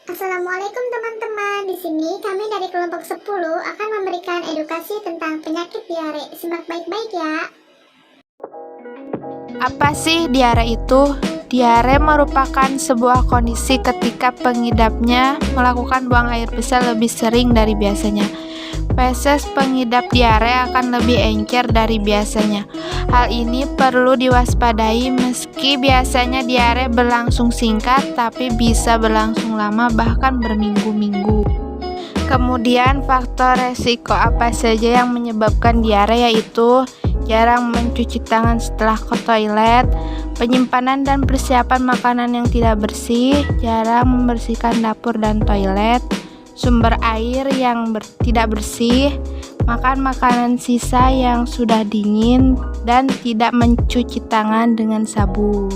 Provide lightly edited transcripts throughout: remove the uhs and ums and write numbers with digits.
Assalamualaikum teman-teman. Di sini kami dari kelompok 10 akan memberikan edukasi tentang penyakit diare. Simak baik-baik ya. Apa sih diare itu? Diare merupakan sebuah kondisi ketika pengidapnya melakukan buang air besar lebih sering dari biasanya. Feses pengidap diare akan lebih encer dari biasanya. Hal ini perlu diwaspadai meski biasanya diare berlangsung singkat tapi bisa berlangsung lama bahkan berminggu-minggu. Kemudian faktor resiko apa saja yang menyebabkan diare yaitu jarang mencuci tangan setelah ke toilet, penyimpanan dan persiapan makanan yang tidak bersih, jarang membersihkan dapur dan toilet, sumber air yang tidak bersih, makan makanan sisa yang sudah dingin, dan tidak mencuci tangan dengan sabun.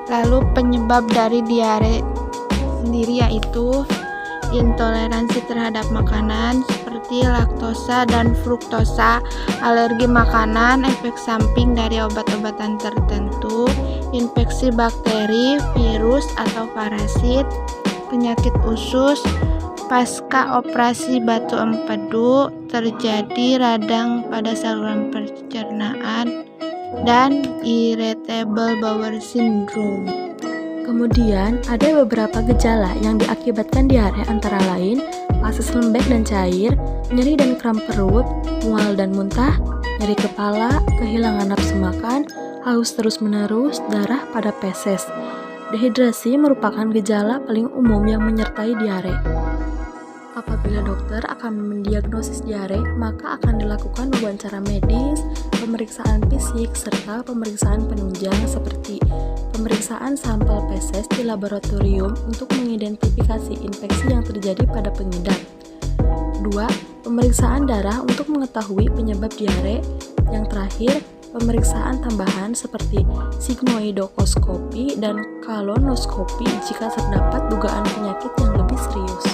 Lalu penyebab dari diare sendiri yaitu intoleransi terhadap makanan seperti laktosa dan fruktosa, alergi makanan, efek samping dari obat-obatan tertentu, infeksi bakteri, virus atau parasit, penyakit usus, pasca operasi batu empedu, terjadi radang pada saluran pencernaan, dan irritable bowel syndrome. Kemudian, ada beberapa gejala yang diakibatkan diare antara lain feses lembek dan cair, nyeri dan kram perut, mual dan muntah, nyeri kepala, kehilangan nafsu makan, haus terus-menerus, darah pada feses. Dehidrasi merupakan gejala paling umum yang menyertai diare. Apabila dokter akan mendiagnosis diare, maka akan dilakukan wawancara medis, pemeriksaan fisik, serta pemeriksaan penunjang seperti pemeriksaan sampel feses di laboratorium untuk mengidentifikasi infeksi yang terjadi pada pengidap. 2. Pemeriksaan darah untuk mengetahui penyebab diare. Yang terakhir, pemeriksaan tambahan seperti sigmoidoskopi dan kolonoskopi jika terdapat dugaan penyakit yang lebih serius.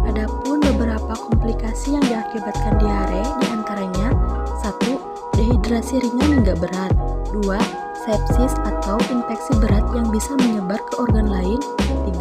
Adapun beberapa komplikasi yang diakibatkan diare diantaranya 1. Dehidrasi ringan hingga berat. 2. Sepsis atau infeksi berat yang bisa menyebar ke organ lain.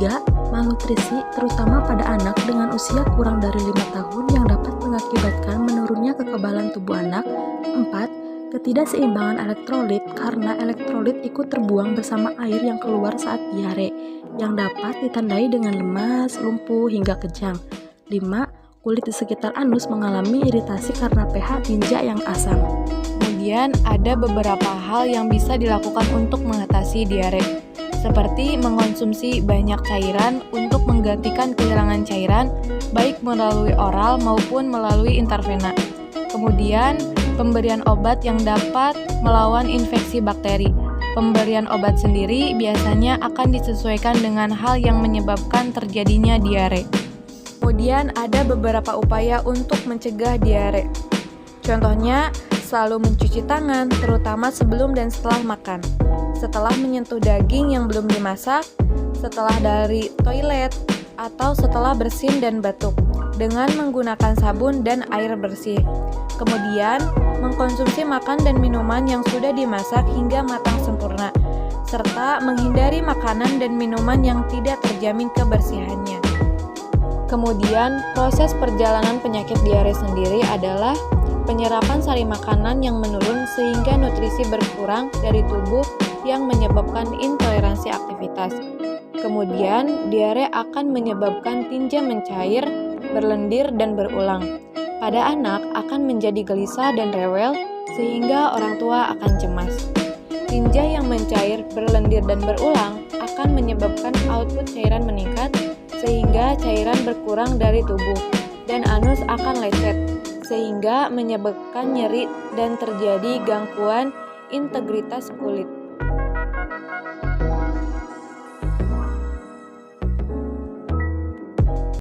3. Malnutrisi terutama pada anak dengan usia kurang dari 5 tahun yang dapat mengakibatkan menurunnya kekebalan tubuh anak. 4. Ketidakseimbangan elektrolit karena elektrolit ikut terbuang bersama air yang keluar saat diare yang dapat ditandai dengan lemas, lumpuh, hingga kejang. 5. Kulit di sekitar anus mengalami iritasi karena pH tinja yang asam. Kemudian ada beberapa hal yang bisa dilakukan untuk mengatasi diare, seperti mengonsumsi banyak cairan untuk menggantikan kehilangan cairan, baik melalui oral maupun melalui intravena. Kemudian, pemberian obat yang dapat melawan infeksi bakteri. Pemberian obat sendiri biasanya akan disesuaikan dengan hal yang menyebabkan terjadinya diare. Kemudian ada beberapa upaya untuk mencegah diare. Contohnya, selalu mencuci tangan, terutama sebelum dan setelah makan, setelah menyentuh daging yang belum dimasak, setelah dari toilet, atau setelah bersin dan batuk, dengan menggunakan sabun dan air bersih. Kemudian, mengkonsumsi makan dan minuman yang sudah dimasak hingga matang sempurna, serta menghindari makanan dan minuman yang tidak terjamin kebersihannya. Kemudian, proses perjalanan penyakit diare sendiri adalah penyerapan sari makanan yang menurun sehingga nutrisi berkurang dari tubuh yang menyebabkan intoleransi aktivitas. Kemudian, diare akan menyebabkan tinja mencair, berlendir, dan berulang. Pada anak akan menjadi gelisah dan rewel sehingga orang tua akan cemas. Tinja yang mencair, berlendir, dan berulang akan menyebabkan output cairan meningkat sehingga cairan berkurang dari tubuh dan anus akan lecet sehingga menyebabkan nyeri dan terjadi gangguan integritas kulit.